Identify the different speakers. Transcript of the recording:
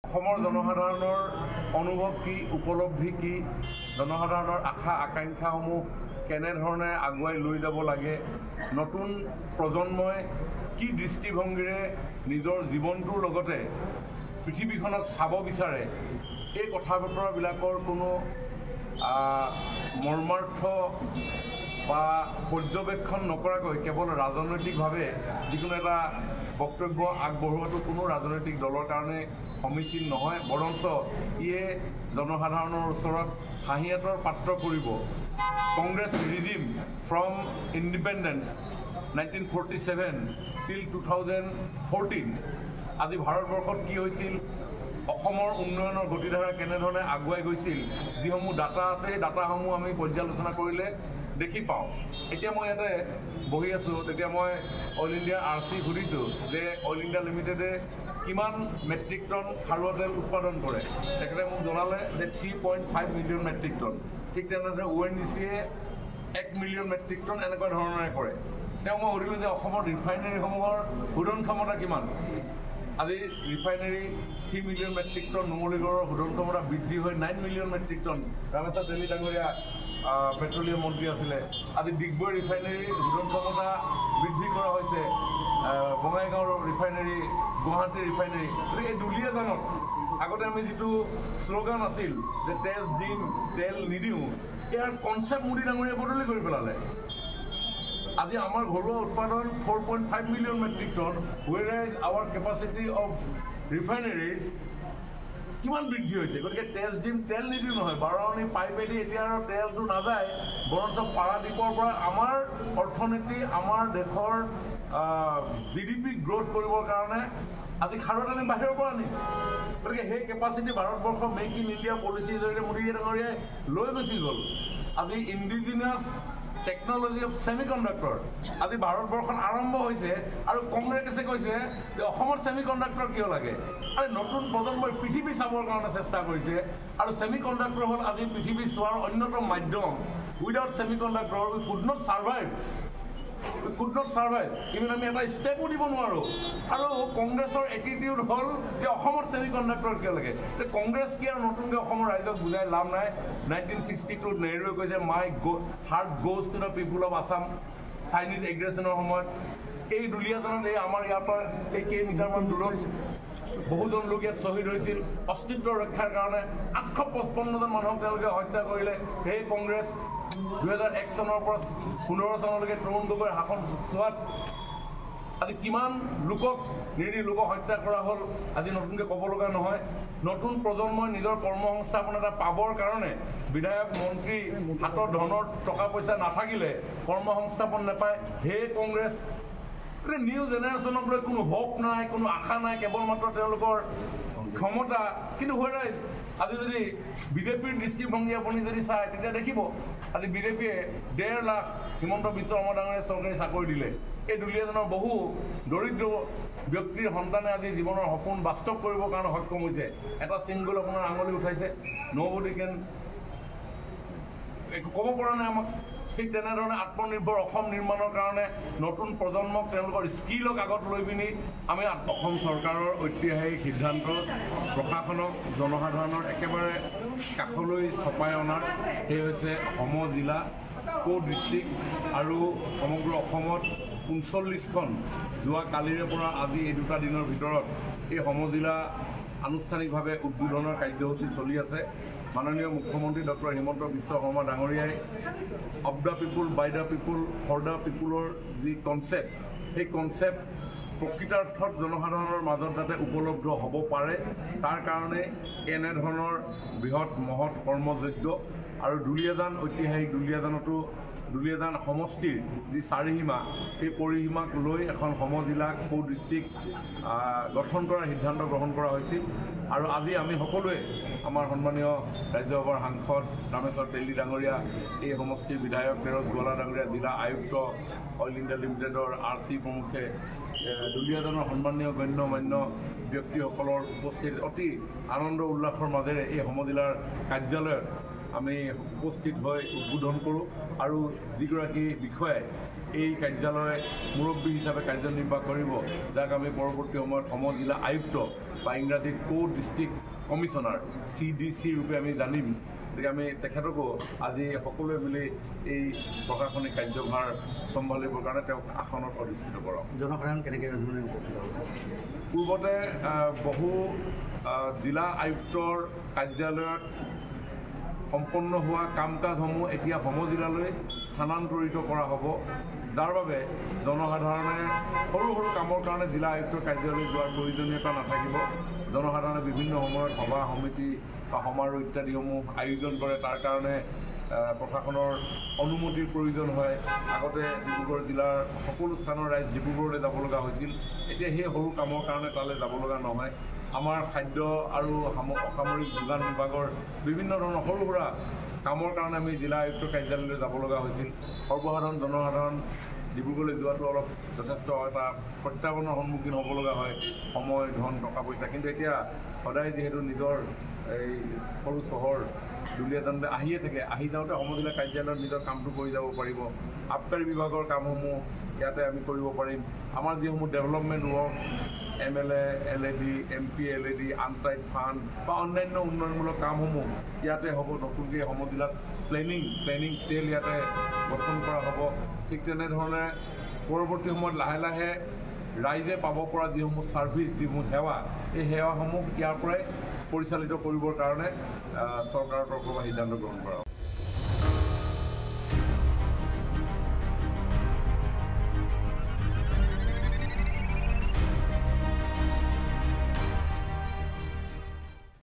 Speaker 1: জনসাধাৰণৰ অনুভৱ কি উপলব্ধি কি জনসাধাৰণৰ আশা আকাংক্ষাসমূহ কেনেধৰণে আগুৱাই লৈ যাব লাগে নতুন প্ৰজন্মই কি দৃষ্টিভংগীৰে নিজৰ জীৱনটোৰ লগতে পৃথিৱীখনক চাব বিচাৰে এই কথা বতৰাবিলাকৰ কোনো মৰ্মাৰ্থ বা পৰ্যবেক্ষণ নকৰাকৈ কেৱল ৰাজনৈতিকভাৱে যিকোনো এটা বক্তব্য আগবঢ়োৱাটো কোনো ৰাজনৈতিক দলৰ কাৰণে সমীচীন নহয় বৰঞ্চ ইয়ে জনসাধাৰণৰ ওচৰত হাঁহিয়াতৰ পাত্ৰ কৰিব কংগ্ৰেছ ৰিজিম ফ্ৰম ইণ্ডিপেণ্ডেন্স 1947 টিল 2014 আজি ভাৰতবৰ্ষত কি হৈছিল অসমৰ উন্নয়নৰ গতিধাৰা কেনেধৰণে আগুৱাই গৈছিল যিসমূহ ডাটা আছে সেই ডাটাসমূহ আমি পৰ্যালোচনা কৰিলে দেখি পাওঁ এতিয়া মই ইয়াতে বহি আছোঁ তেতিয়া মই অল ইণ্ডিয়া RC সুধিছোঁ যে অল ইণ্ডিয়া লিমিটেডে কিমান মেট্ৰিক টন খাৰুৱা তেল উৎপাদন কৰে তেখেতে মোক জনালে যে 3.5 মিলিয়ন মেট্ৰিক টন ঠিক তেনেদৰে ONGCয়ে 1 মিলিয়ন মেট্ৰিক টন এনেকুৱা ধৰণৰে কৰে তেওঁ মই সুধিলোঁ যে অসমৰ ৰিফাইনেৰীসমূহৰ শোধন ক্ষমতা কিমান আজি ৰিফাইনেৰী 3 মিলিয়ন মেট্ৰিক টন নুমলীগড়ৰ শোধন ক্ষমতা বৃদ্ধি হৈ 9 million metric ton Rameswar Teli ডাঙৰীয়া পেট্ৰলিয়াম মন্ত্ৰী আছিলে আজি ডিগবৈ ৰিফাইনেৰী শোধন ক্ষমতা বৃদ্ধি কৰা হৈছে বঙাইগাঁৱৰ ৰিফাইনেৰী গুৱাহাটী ৰিফাইনেৰী গতিকে এই দুলীয়াজানত আগতে আমি যিটো শ্লোগান আছিল যে তেজ দিম তেল নিদিওঁ ইয়াৰ কনচেপ্ট মোদী ডাঙৰীয়া বদলি কৰি পেলালে আজি আমাৰ ঘৰুৱা উৎপাদন 4.5 million metric ton whereas our capacity of refineries কিমান বৃদ্ধি হৈছে গতিকে তেজ দিম তেল নিদিওঁ নহয় বাৰৱানী পাইপেদি এতিয়া আৰু তেলটো নাযায় বৰঞ্চ পাৰাদ্বীপৰ পৰা আমাৰ অৰ্থনীতি আমাৰ দেশৰ GDP গ্ৰথ কৰিবৰ কাৰণে আজি খাৰুৱা তেল বাহিৰৰ পৰা আনিম গতিকে সেই কেপাচিটি ভাৰতবৰ্ষৰ মেক ইন ইণ্ডিয়া পলিচিৰ জৰিয়তে মোদী ডাঙৰীয়াই লৈ গুচি গ'ল আজি ইণ্ডিজিনাছ টেকনলজি অফ ছেমিকণ্ডাক্টৰ আজি ভাৰতবৰ্ষত আৰম্ভ হৈছে আৰু কংগ্ৰেছে কৈছে যে অসমত ছেমিকণ্ডাক্টৰ কিয় লাগে আৰু নতুন প্ৰজন্মই পৃথিৱী চাবৰ কাৰণে চেষ্টা কৰিছে আৰু ছেমিকণ্ডাক্টৰ হ'ল আজি পৃথিৱী চোৱাৰ অন্যতম মাধ্যম without semiconductor we could not survive even আমি এটা ষ্টেপো দিব নোৱাৰোঁ আৰু কংগ্ৰেছৰ এটিটিউড হ'ল যে অসমত ছেমিকণ্ডাক্টৰ কিয় লাগে যে কংগ্ৰেছ কি আৰু নতুনকৈ অসমৰ ৰাইজক বুজাই লাভ নাই 1962 নেহৰুৱে কৈছে my heart goes to the people of Assam Chinese এগ্ৰেছনৰ সময়ত এই দুলীয়াজানত এই আমাৰ ইয়াৰ পৰা এই কেইমিটাৰমান দূৰত বহুজন লোক ইয়াত শ্বহীদ হৈছিল অস্তিত্ব ৰক্ষাৰ কাৰণে 855জন মানুহক তেওঁলোকে হত্যা কৰিলে সেই কংগ্ৰেছ 2001 চনৰ পৰা 15 চনলৈকে তৰুণ গগৈৰ শাসন চোৱাত আজি কিমান লোকক নিৰীহ লোকক হত্যা কৰা হ'ল আজি নতুনকৈ ক'ব লগা নহয় নতুন প্ৰজন্মই নিজৰ কৰ্মসংস্থাপন এটা পাবৰ কাৰণে বিধায়ক মন্ত্ৰী হাতত ধনৰ টকা পইচা নাথাকিলে কৰ্মসংস্থাপন নাপায় হে কংগ্ৰেছ নিউ জেনেৰেশ্যনক লৈ কোনো হোপ নাই কোনো আশা নাই কেৱল মাত্ৰ তেওঁলোকৰ ক্ষমতা কিন্তু হোৱাইজ আজি যদি বিজেপিৰ দৃষ্টিভংগী আপুনি যদি চায় তেতিয়া দেখিব আজি বিজেপিয়ে 1.5 লাখ হিমন্ত বিশ্ব শৰ্মা ডাঙৰীয়াই চৰকাৰী চাকৰি দিলে এই দুলীয়াজনৰ বহু দৰিদ্ৰ ব্যক্তিৰ সন্তানে আজি জীৱনৰ সপোন বাস্তৱ কৰিবৰ কাৰণে সক্ষম হৈছে এটা ছিংগুল আপোনাৰ আঙুলি উঠাইছে নবডি কেন একো ক'ব পৰা নাই আমাক ঠিক তেনেধৰণে আত্মনিৰ্ভৰ অসম নিৰ্মাণৰ কাৰণে নতুন প্ৰজন্মক তেওঁলোকৰ স্কিলক আগত লৈ পিনি আমি অসম চৰকাৰৰ ঐতিহাসিক সিদ্ধান্ত প্ৰশাসনক জনসাধাৰণৰ একেবাৰে কাষলৈ চপাই অনাৰ সেই হৈছে জিলা ডিষ্ট্ৰিক্ট আৰু সমগ্ৰ অসমত 39খন যোৱা কালিৰে পৰা আজি এই দুটা দিনৰ ভিতৰত এই জিলা আনুষ্ঠানিকভাৱে উদ্বোধনৰ কাৰ্যসূচী চলি আছে মাননীয় মুখ্যমন্ত্ৰী ডক্টৰ হিমন্ত বিশ্ব শৰ্মা ডাঙৰীয়াই of the people by the people for the পিপুলৰ যি কনচেপ্ট সেই কনচেপ্ট প্ৰকৃতাৰ্থত জনসাধাৰণৰ মাজত যাতে উপলব্ধ হ'ব পাৰে তাৰ কাৰণে এনেধৰণৰ বৃহৎ মহৎ কৰ্মযজ্ঞ আৰু দুলীয়াজান ঐতিহাসিক দুলীয়াজানতো দুলীয়াজান সমষ্টিৰ যি চাৰিসীমা সেই পৰিসীমাক লৈ এখন সমজিলা ডিষ্ট্ৰিক্ট গঠন কৰাৰ সিদ্ধান্ত গ্ৰহণ কৰা হৈছিল আৰু আজি আমি সকলোৱে আমাৰ সন্মানীয় ৰাজ্যসভাৰ সাংসদ ৰামেশ্বৰ তেলী ডাঙৰীয়া এই সমষ্টিৰ বিধায়ক ফেৰজ গোৱালা ডাঙৰীয়া জিলা আয়ুক্ত অইল ইণ্ডিয়া লিমিটেডৰ RC প্ৰমুখে দুলীয়াজানৰ সন্মানীয় গণ্য মান্য ব্যক্তিসকলৰ উপস্থিত অতি আনন্দ উল্লাসৰ মাজেৰে এই সমজিলাৰ কাৰ্যালয়ত আমি উপস্থিত হৈ উদ্বোধন কৰোঁ আৰু যিগৰাকী বিষয়াই এই কাৰ্যালয় মুৰব্বী হিচাপে কাৰ্যনিৰ্বাহ কৰিব, যাক আমি পৰৱৰ্তী সময়ত জিলা আয়ুক্ত বা ইংৰাজীত ডিষ্ট্ৰিক্ট কমিশ্যনাৰ CDC ৰূপে আমি জানিম। গতিকে আমি তেখেতকো আজি সকলোৱে মিলি এই প্ৰশাসনিক কাৰ্যভাৰ চম্ভালিবৰ কাৰণে তেওঁক আসনত অধিষ্ঠিত কৰাম।
Speaker 2: জনসাধাৰণ কেনেকৈ
Speaker 1: পূৰ্বতে বহু জিলা আয়ুক্তৰ কাৰ্যালয়ত সম্পন্ন হোৱা কাম কাজসমূহ এতিয়া জিলালৈ স্থানান্তৰিত কৰা হ'ব, যাৰ বাবে জনসাধাৰণে সৰু সৰু কামৰ কাৰণে জিলা আয়ুক্তৰ কাৰ্যালয় যোৱাৰ প্ৰয়োজনীয়তা নাথাকিব। জনসাধাৰণে বিভিন্ন সময়ত সভা সমিতি বা সমাৰোহ ইত্যাদিসমূহ আয়োজন কৰে, তাৰ কাৰণে প্ৰশাসনৰ অনুমতিৰ প্ৰয়োজন হয়। আগতে ডিব্ৰুগড় জিলাৰ সকলো স্থানৰ ৰাইজ ডিব্ৰুগড়লৈ যাব লগা হৈছিল, এতিয়া সেই সৰু কামৰ কাৰণে তালৈ যাব লগা নহয়। আমাৰ খাদ্য আৰু অসামৰিক যোগান বিভাগৰ বিভিন্ন ধৰণৰ সৰু সুৰা কামৰ কাৰণে আমি জিলা আয়ুক্তৰ কাৰ্যালয়লৈ যাব লগা হৈছিল। সৰ্বসাধাৰণ জনসাধাৰণ ডিব্ৰুগড়লৈ যোৱাটো অলপ যথেষ্ট এটা প্ৰত্যাহ্বানৰ সন্মুখীন হ'ব লগা হয়, সময়, ধন, টকা পইচা। কিন্তু এতিয়া সদায় যিহেতু নিজৰ এই সৰু চহৰ দুলীয়াজানলৈ আহিয়ে থাকে, আহি যাওঁতে জিলা কাৰ্যালয়ত নিজৰ কামটো কৰি যাব পাৰিব। আবকাৰী বিভাগৰ কামসমূহ ইয়াতে আমি কৰিব পাৰিম। আমাৰ যিসমূহ development work MLA, LAD, MP, LAD, untied fund বা অন্যান্য উন্নয়নমূলক কামসমূহ ইয়াতে হ'ব। নতুনকৈ জিলাত প্লেনিং চেল ইয়াতে গঠন কৰা হ'ব। ঠিক তেনেধৰণে পৰৱৰ্তী সময়ত লাহে লাহে ৰাইজে পাব পৰা যিসমূহ ছাৰ্ভিচ, যিসমূহ সেৱা, এই সেৱাসমূহ ইয়াৰ পৰাই পৰিচালিত কৰিবৰ কাৰণে চৰকাৰৰ তৰফৰ পৰা সিদ্ধান্ত গ্ৰহণ কৰা হ'ব।